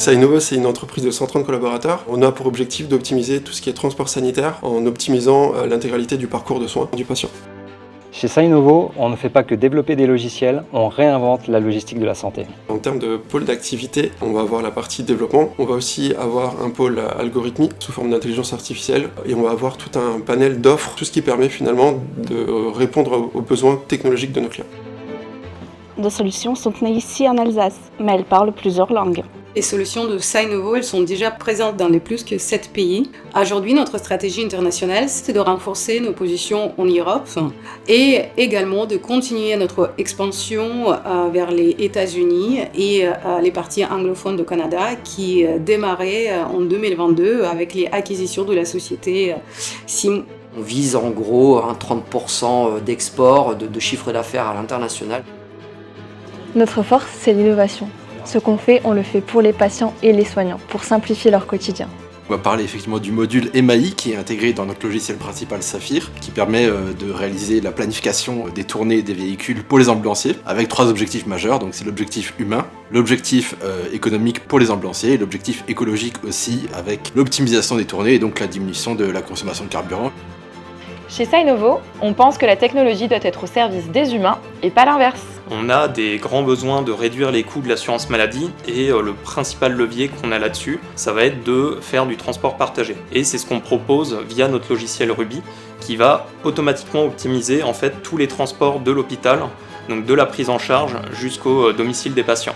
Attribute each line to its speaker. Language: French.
Speaker 1: Sainovo, c'est une entreprise de 130 collaborateurs. On a pour objectif d'optimiser tout ce qui est transport sanitaire en optimisant l'intégralité du parcours de soins du patient.
Speaker 2: Chez Sainovo, on ne fait pas que développer des logiciels, on réinvente la logistique de la santé.
Speaker 1: En termes de pôle d'activité, on va avoir la partie développement, on va aussi avoir un pôle algorithmie sous forme d'intelligence artificielle et on va avoir tout un panel d'offres, tout ce qui permet finalement de répondre aux besoins technologiques de nos clients.
Speaker 3: Nos solutions sont nées ici en Alsace, mais elles parlent plusieurs langues.
Speaker 4: Les solutions de Sainovo, elles sont déjà présentes dans les plus que 7 pays. Aujourd'hui, notre stratégie internationale, c'est de renforcer nos positions en Europe et également de continuer notre expansion vers les États-Unis et les parties anglophones du Canada qui démarraient en 2022 avec les acquisitions de la société SIM.
Speaker 5: On vise en gros un 30% d'export de chiffre d'affaires à l'international.
Speaker 6: Notre force, c'est l'innovation. Ce qu'on fait, on le fait pour les patients et les soignants, pour simplifier leur quotidien.
Speaker 7: On va parler effectivement du module EMAI qui est intégré dans notre logiciel principal Saphir, qui permet de réaliser la planification des tournées des véhicules pour les ambulanciers, avec 3 objectifs majeurs. Donc c'est l'objectif humain, l'objectif économique pour les ambulanciers et l'objectif écologique aussi, avec l'optimisation des tournées et donc la diminution de la consommation de carburant.
Speaker 8: Chez Sainovo, on pense que la technologie doit être au service des humains et pas l'inverse.
Speaker 9: On a des grands besoins de réduire les coûts de l'assurance maladie et le principal levier qu'on a là-dessus, ça va être de faire du transport partagé. Et c'est ce qu'on propose via notre logiciel Ruby qui va automatiquement optimiser en fait tous les transports de l'hôpital, donc de la prise en charge jusqu'au domicile des patients.